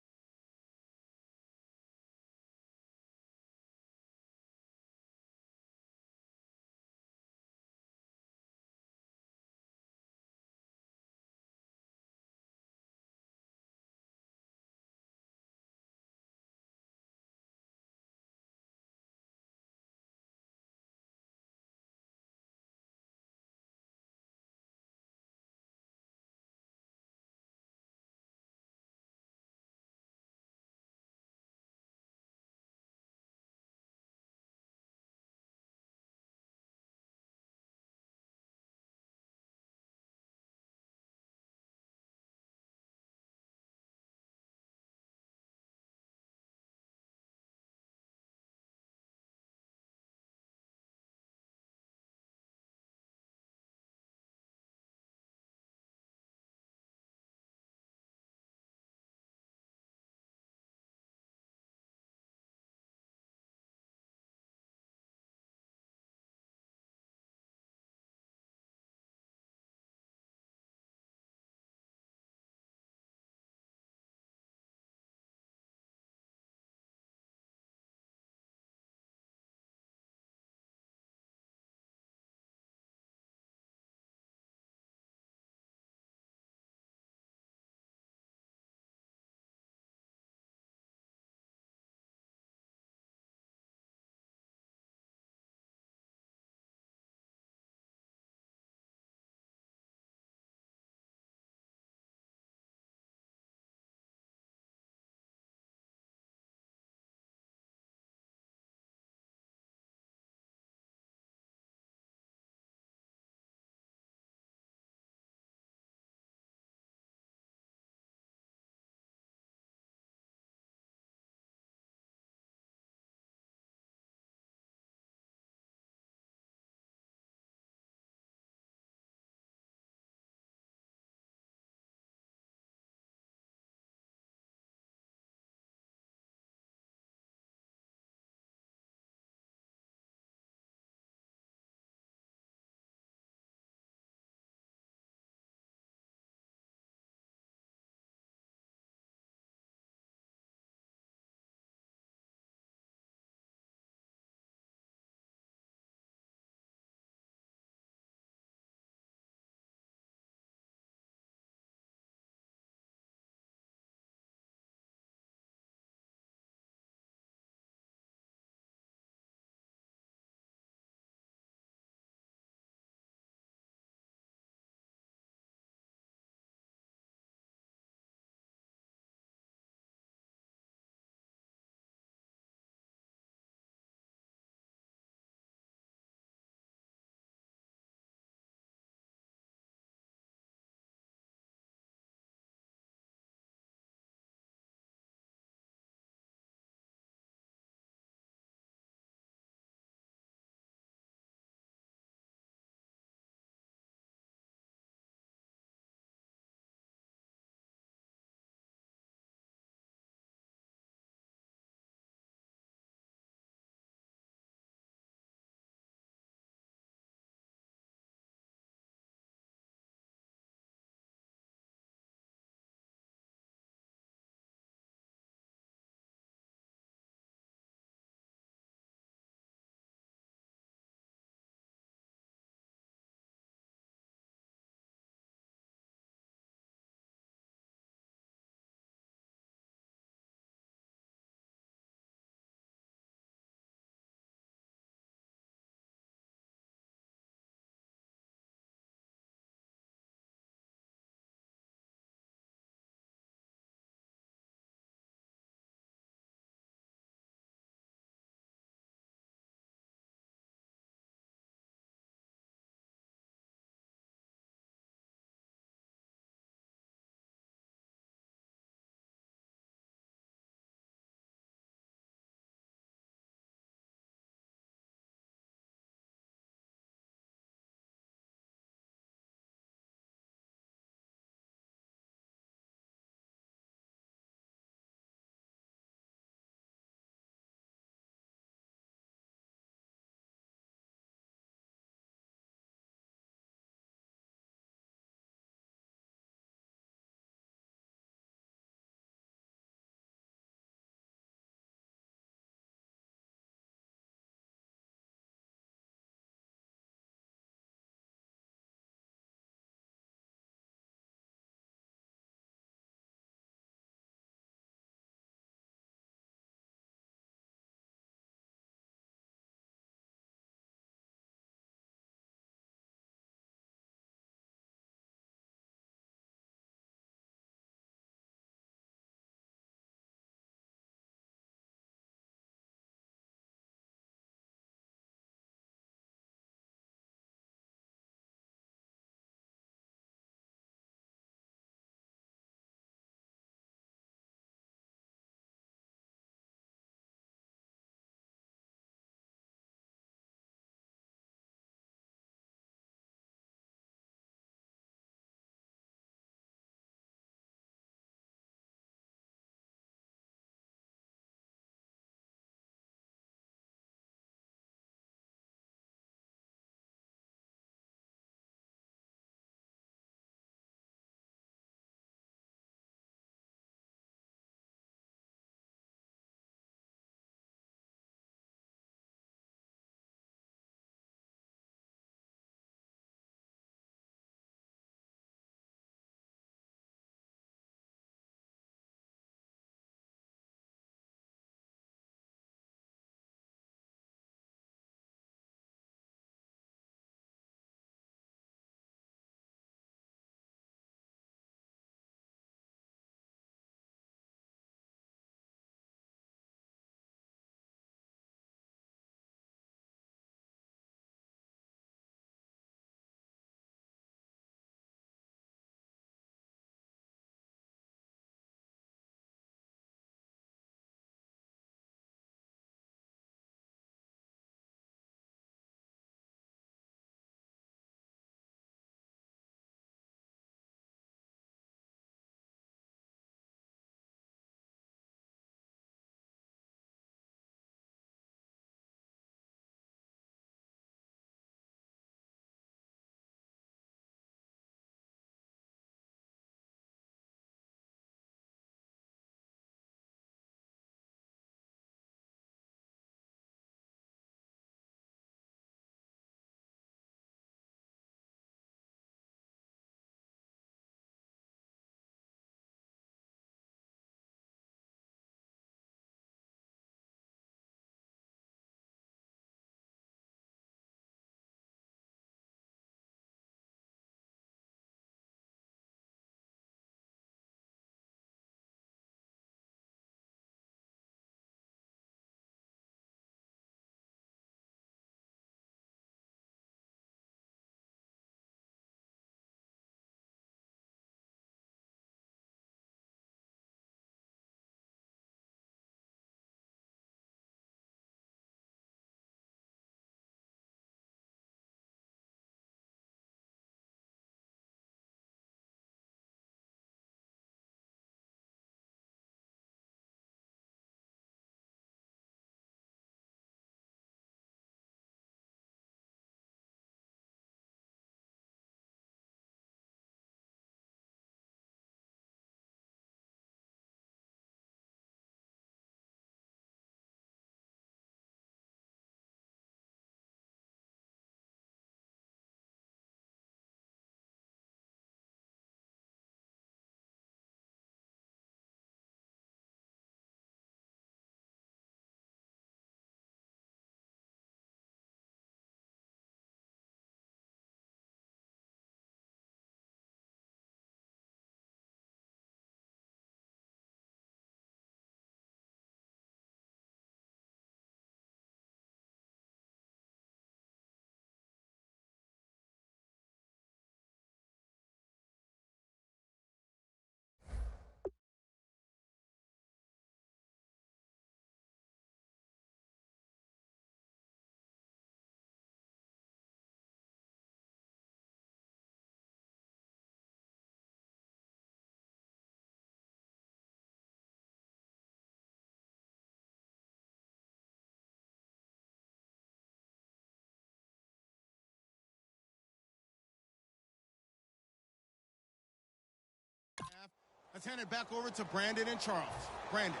Let's hand it back over to Brandon and Charles. Brandon.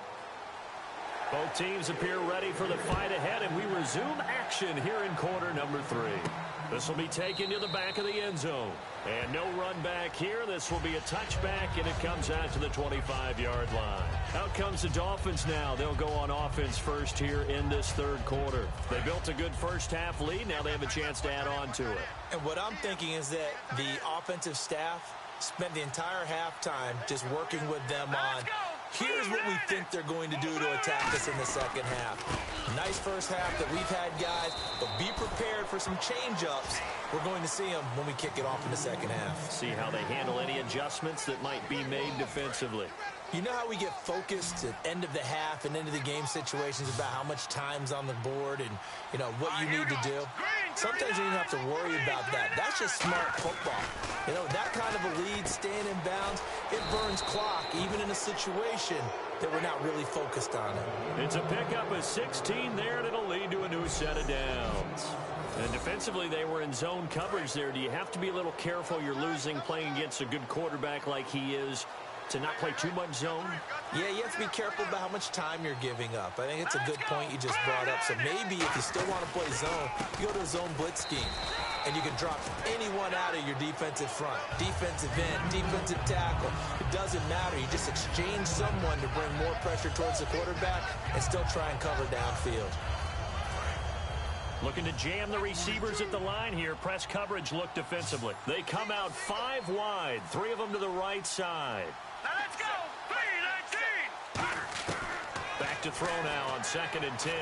Both teams appear ready for the fight ahead, and we resume action here in quarter number 3. This will be taken to the back of the end zone. And no run back here. This will be a touchback, and it comes out to the 25-yard line. Out comes the Dolphins now. They'll go on offense first here in this third quarter. They built a good first-half lead. Now they have a chance to add on to it. And what I'm thinking is that the offensive staff spent the entire halftime just working with them on, here's what we think they're going to do to attack us in the second half. Nice first half that we've had, guys, but be prepared for some change-ups. We're going to see them when we kick it off in the second half. See how they handle any adjustments that might be made defensively. You know how we get focused at end of the half and into the game situations about how much time's on the board and, you know, what you need to do? Sometimes you don't have to worry about that. That's just smart football. You know, that kind of a lead, staying in bounds, it burns clock, even in a situation that we're not really focused on it. It's a pickup of 16 there, and it'll lead to a new set of downs. And defensively, they were in zone coverage there. Do you have to be a little careful? You're losing playing against a good quarterback like he is, to not play too much zone? Yeah, you have to be careful about how much time you're giving up. I think it's a good point you just brought up. So maybe if you still want to play zone, you go to a zone blitz scheme. And you can drop anyone out of your defensive front. Defensive end, defensive tackle. It doesn't matter. You just exchange someone to bring more pressure towards the quarterback and still try and cover downfield. Looking to jam the receivers at the line here. Press coverage look defensively. They come out 5 wide. 3 of them to the right side. Now let's go. 3-19. Back to throw now on 2nd and 10.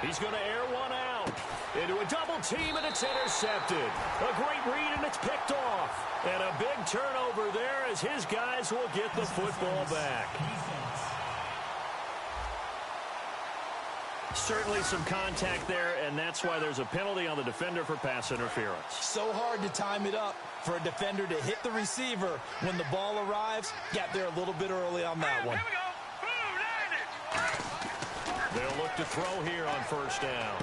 He's going to air one out. Into a double team, and it's intercepted. A great read, and it's picked off. And a big turnover there as his guys will get the football back. Certainly some contact there, and that's why there's a penalty on the defender for pass interference. So hard to time it up for a defender to hit the receiver when the ball arrives. Got there a little bit early on that one. Here we go. They'll look to throw here on first down.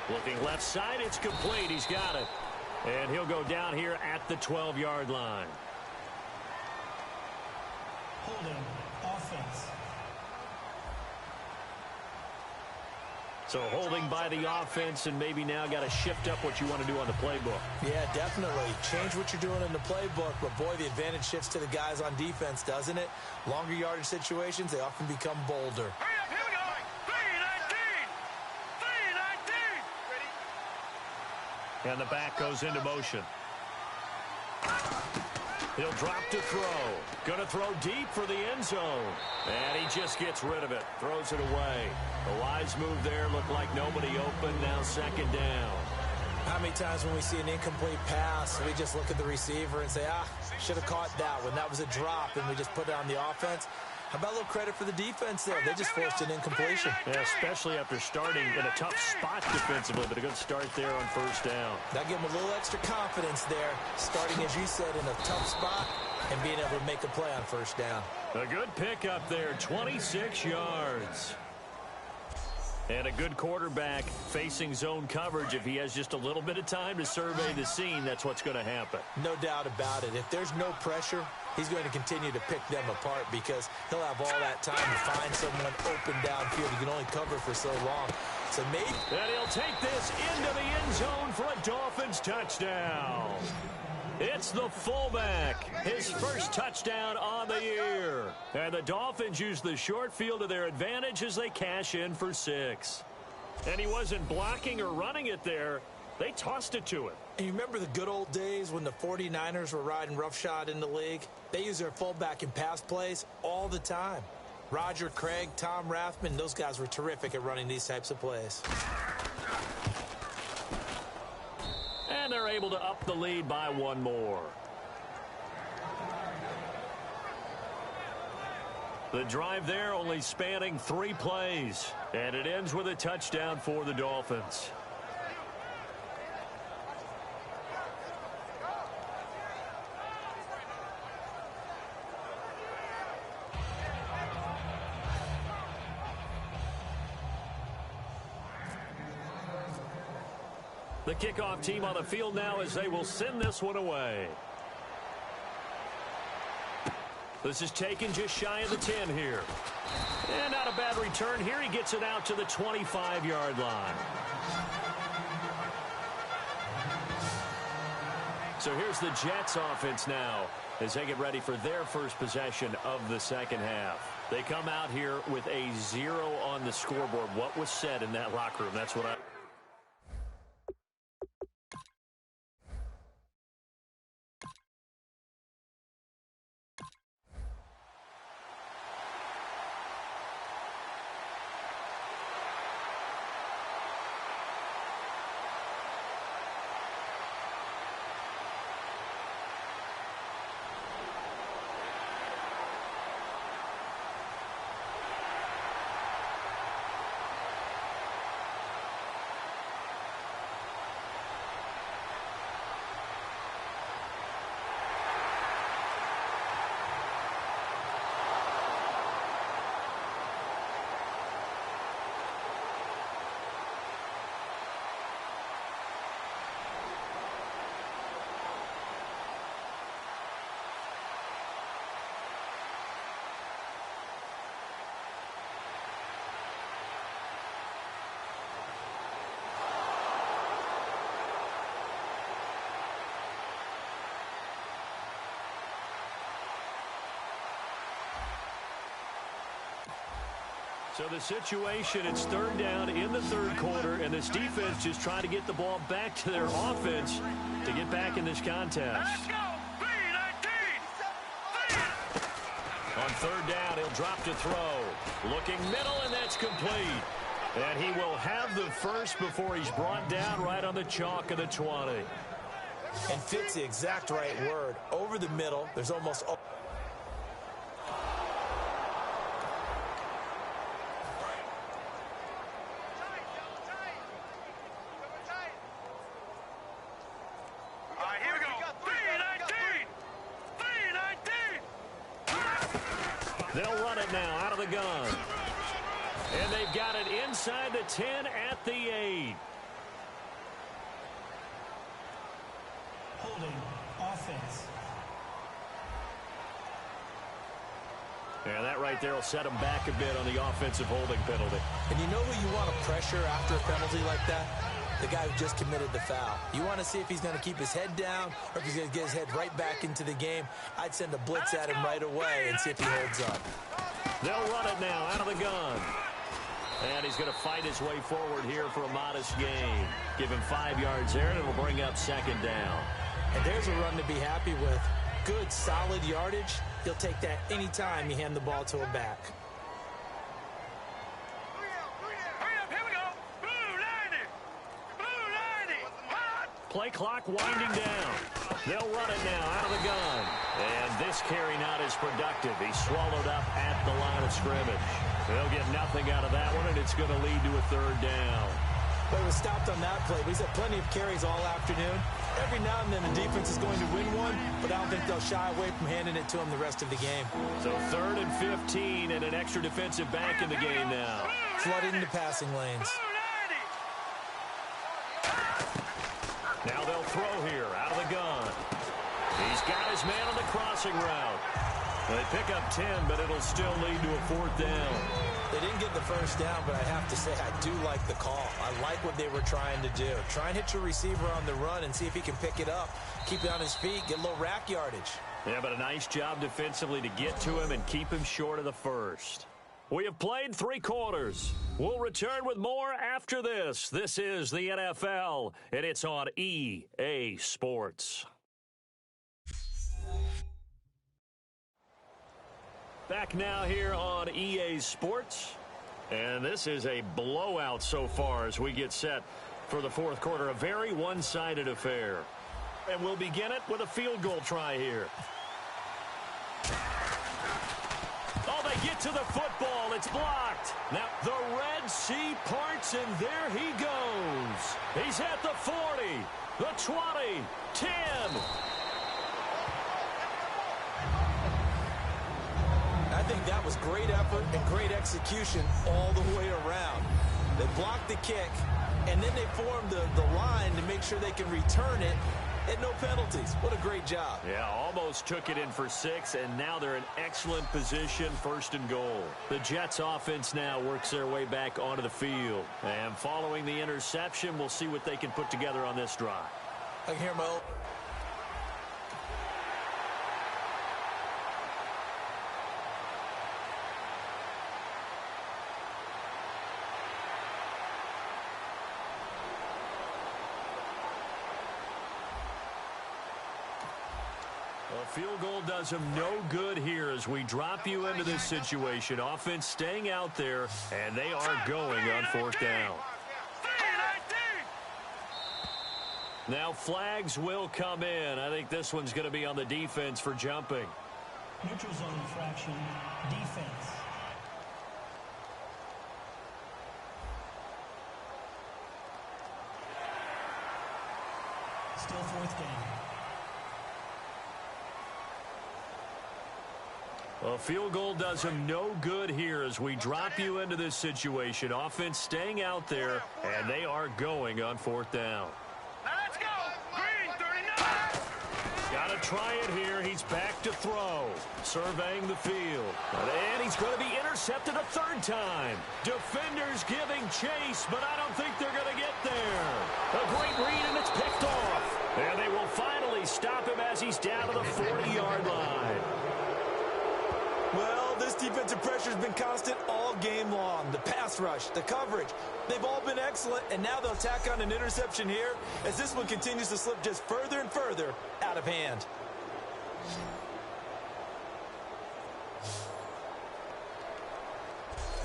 Looking left side, it's complete. He's got it. And he'll go down here at the 12-yard line. Holding offense. So holding by the offense, and maybe now got to shift up what you want to do on the playbook. Yeah, definitely. Change what you're doing in the playbook, but boy, the advantage shifts to the guys on defense, doesn't it? Longer yardage situations, they often become bolder. Hurry up. Here we go. 3-19. 3-19. Ready? And the back goes into motion. He'll drop to throw. Going to throw deep for the end zone. And he just gets rid of it. Throws it away. The wise move there. Looked like nobody open. Now 2nd down. How many times when we see an incomplete pass, we just look at the receiver and say, should have caught that one. That was a drop, and we just put it on the offense. How about a little credit for the defense there? They just forced an incompletion. Yeah, especially after starting in a tough spot defensively, but a good start there on first down. That gave them a little extra confidence there, starting, as you said, in a tough spot and being able to make a play on first down. A good pickup there, 26 yards. And a good quarterback facing zone coverage. If he has just a little bit of time to survey the scene, that's what's going to happen. No doubt about it. If there's no pressure, he's going to continue to pick them apart because he'll have all that time to find someone open downfield. He can only cover for so long. So maybe... And he'll take this into the end zone for a Dolphins touchdown. It's the fullback. His first touchdown on the year. And the Dolphins use the short field to their advantage as they cash in for 6. And he wasn't blocking or running it there. They tossed it to him. And you remember the good old days when the 49ers were riding roughshod in the league? They use their fullback in pass plays all the time. Roger Craig, Tom Rathman, those guys were terrific at running these types of plays. And they're able to up the lead by 1 more. The drive there only spanning 3 plays. And it ends with a touchdown for the Dolphins. The kickoff team on the field now as they will send this one away. This is taken just shy of the 10 here. And not a bad return here. He gets it out to the 25-yard line. So here's the Jets offense now as they get ready for their first possession of the second half. They come out here with a 0 on the scoreboard. What was said in that locker room? That's what I... So the situation, it's third down in the third quarter, and this defense just trying to get the ball back to their offense to get back in this contest. Let's go! On third down, he'll drop to throw. Looking middle, and that's complete. And he will have the first before he's brought down right on the chalk of the 20. And fits the exact right word. Over the middle, there's almost... They'll run it now out of the gun. And they've got it inside the 10 at the 8. Holding offense. And that right there will set him back a bit on the offensive holding penalty. And you know who you want to pressure after a penalty like that? The guy who just committed the foul. You want to see if he's going to keep his head down or if he's going to get his head right back into the game. I'd send a blitz at him right away and see if he holds up. They'll run it now out of the gun. And he's going to fight his way forward here for a modest gain. Give him 5 yards there, and it'll bring up second down. And there's a run to be happy with. Good, solid yardage. He'll take that anytime you hand the ball to a back. Play clock winding down. They'll run it now out of the gun. And this carry not as productive. He's swallowed up at the line of scrimmage. They'll get nothing out of that one, and it's going to lead to a third down. But he was stopped on that play. He's had plenty of carries all afternoon. Every now and then the defense is going to win one, but I don't think they'll shy away from handing it to him the rest of the game. So 3rd and 15 and an extra defensive back in the game now. Flooding the passing lanes. Now they'll throw here out of the gun. He's got his man on the crossing route. They pick up 10, but it'll still lead to a 4th down. They didn't get the first down, but I have to say I do like the call. I like what they were trying to do. Try and hit your receiver on the run and see if he can pick it up. Keep it on his feet, get a little rack yardage. Yeah, but a nice job defensively to get to him and keep him short of the first. We have played 3 quarters. We'll return with more after this. This is the NFL, and it's on EA Sports. Back now here on EA Sports. And this is a blowout so far as we get set for the 4th quarter. A very one-sided affair. And we'll begin it with a field goal try here. Oh, they get to the football. It's blocked. Now, the Red Sea parts, and there he goes. He's at the 40, the 20, 10. I think that was great effort and great execution all the way around. They blocked the kick, and then they formed the line to make sure they can return it. and no penalties. What a great job. Yeah, almost took it in for 6, and now they're in excellent position, 1st and goal. The Jets offense now works their way back onto the field. And following the interception, we'll see what they can put together on this drive. I can hear Mo. A field goal does them no good here as we drop you into this situation. Offense staying out there, and they are going on 4th down. Now flags will come in. I think this one's going to be on the defense for jumping. Neutral zone infraction, defense. Still 4th down. A field goal does them no good here as we drop you into this situation. Offense staying out there, and they are going on 4th down. Now let's go. Green, 39. Got to try it here. He's back to throw. Surveying the field. And he's going to be intercepted a 3rd time. Defenders giving chase, but I don't think they're going to get there. A great read, and it's picked off. And they will finally stop him as he's down to the 40-yard line. Well, this defensive pressure has been constant all game long. The pass rush, the coverage, they've all been excellent, and now they'll tack on an interception here as this one continues to slip just further and further out of hand.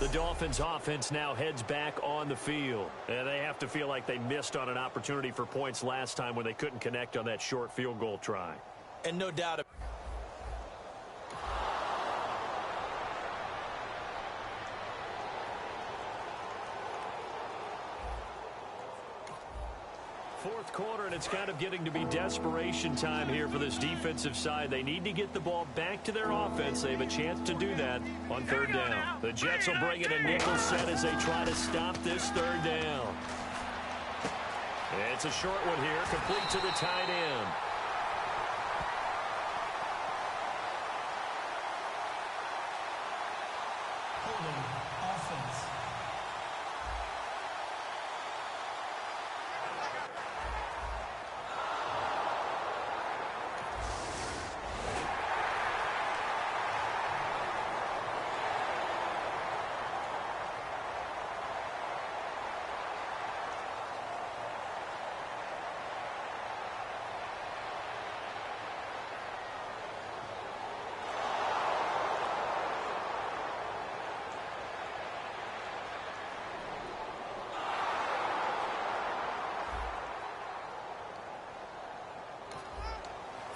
The Dolphins offense now heads back on the field, and they have to feel like they missed on an opportunity for points last time when they couldn't connect on that short field goal try. And no doubt. Fourth quarter, and it's kind of getting to be desperation time here for this defensive side. They need to get the ball back to their offense. They have a chance to do that on 3rd down. The Jets will bring in a nickel set as they try to stop this 3rd down. It's a short one here, complete to the tight end. Holding, offense.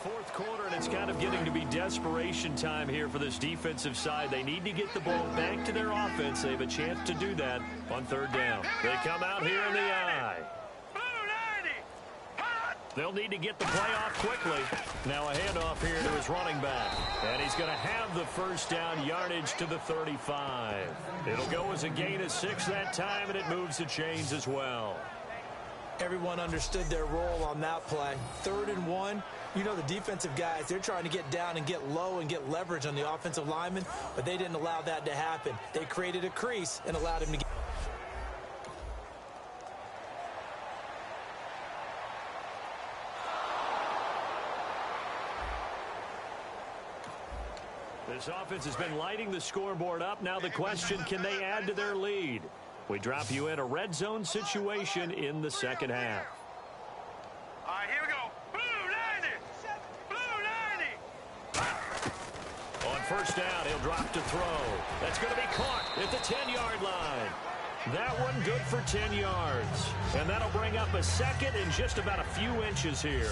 Fourth quarter, and it's kind of getting to be desperation time here for this defensive side. They need to get the ball back to their offense. They have a chance to do that on 3rd down. They come out here in the I. They'll need to get the play off quickly. Now a handoff here to his running back. And he's going to have the 1st down yardage to the 35. It'll go as a gain of 6 that time, and it moves the chains as well. Everyone understood their role on that play. 3rd and 1. You know the defensive guys, they're trying to get down and get low and get leverage on the offensive lineman, but they didn't allow that to happen. They created a crease and allowed him to get. This offense has been lighting the scoreboard up. Now the question, can they add to their lead? We drop you in a red zone situation in the 2nd half. All right, here we go. Blue 90. On 1st down, he'll drop to throw. That's going to be caught at the 10-yard line. That one good for 10 yards. And that'll bring up a 2nd and just about a few inches here.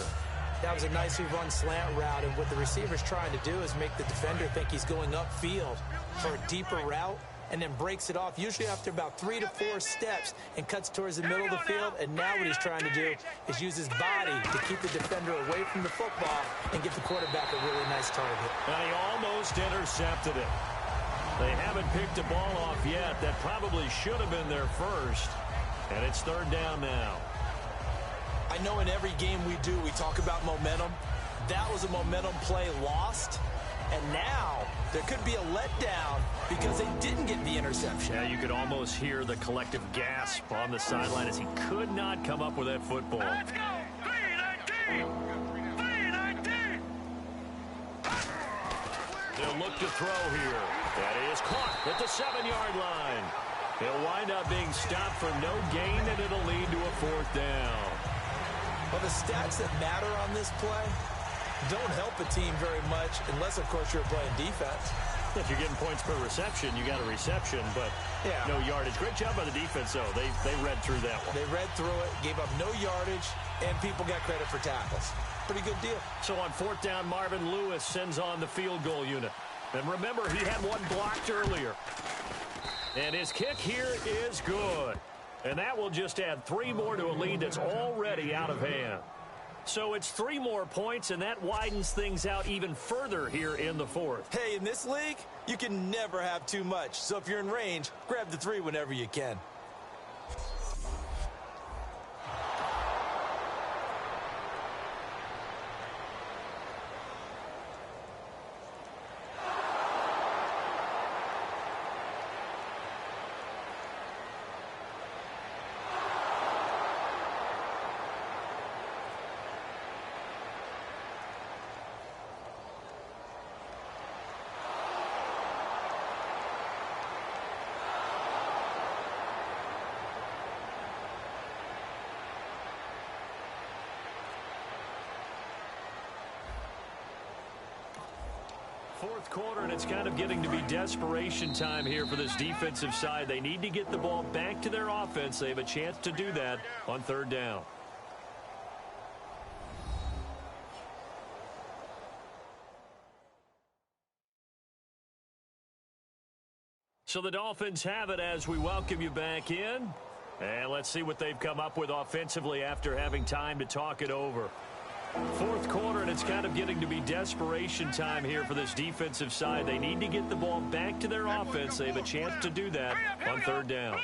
That was a nicely run slant route, and what the receiver's trying to do is make the defender think he's going upfield for a deeper route, and then breaks it off, usually after about 3 to 4 steps, and cuts towards the middle of the field. And now what he's trying to do is use his body to keep the defender away from the football and give the quarterback a really nice target. And he almost intercepted it. They haven't picked a ball off yet. That probably should have been their first. And it's 3rd down now. I know in every game we do, we talk about momentum. That was a momentum play lost. And now there could be a letdown because they didn't get the interception. Yeah, you could almost hear the collective gasp on the sideline as he could not come up with that football. Let's go! 319! 319! They'll look to throw here. That is caught at the 7-yard line. He'll wind up being stopped for no gain, and it'll lead to a 4th down. Well, the stats that matter on this play don't help a team very much unless, of course, you're playing defense. If you're getting points per reception, you got a reception, but no yardage. Great job by the defense, though. They read through that one. They read through it, gave up no yardage, and people got credit for tackles. Pretty good deal. So on 4th down, Marvin Lewis sends on the field goal unit. And remember, he had one blocked earlier. And his kick here is good. And that will just add 3 more to a lead that's already out of hand. So it's 3 more points, and that widens things out even further here in the 4th. Hey, in this league, you can never have too much. So if you're in range, grab the 3 whenever you can. Fourth quarter, and it's kind of getting to be desperation time here for this defensive side. They need to get the ball back to their offense. They have a chance to do that on 3rd down. So the Dolphins have it as we welcome you back in. And let's see what they've come up with offensively after having time to talk it over. Fourth quarter, and it's kind of getting to be desperation time here for this defensive side. They need to get the ball back to their offense. They have a chance to do that on 3rd down.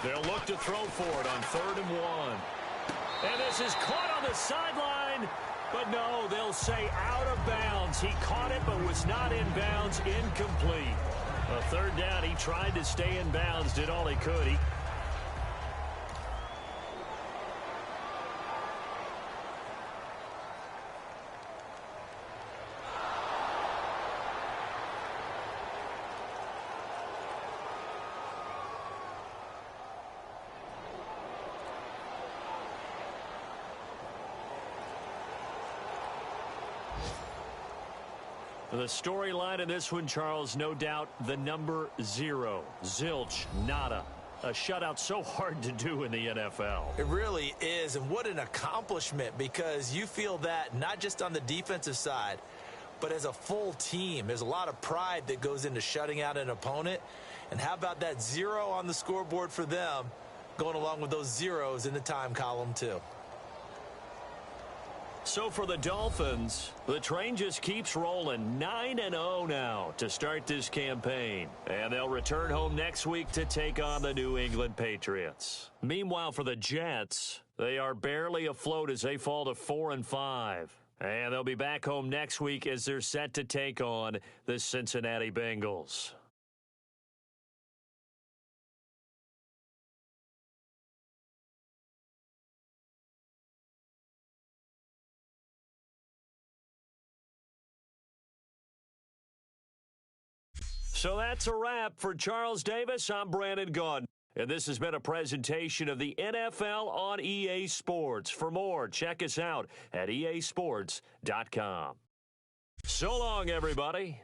They'll look to throw for it on 3rd and 1. And this is caught on the sideline. But no, they'll say out of bounds. He caught it but was not in bounds. Incomplete. A 3rd down. He tried to stay in bounds, did all he could. The storyline of this one, Charles, no doubt the number 0. Zilch, nada. A shutout so hard to do in the NFL. It really is, and what an accomplishment, because you feel that not just on the defensive side, but as a full team. There's a lot of pride that goes into shutting out an opponent. And how about that 0 on the scoreboard for them, going along with those zeros in the time column too. So for the Dolphins, the train just keeps rolling. 9-0 now to start this campaign. And they'll return home next week to take on the New England Patriots. Meanwhile, for the Jets, they are barely afloat as they fall to 4-5. And they'll be back home next week as they're set to take on the Cincinnati Bengals. So that's a wrap. For Charles Davis, I'm Brandon Gaudin. And this has been a presentation of the NFL on EA Sports. For more, check us out at easports.com. So long, everybody.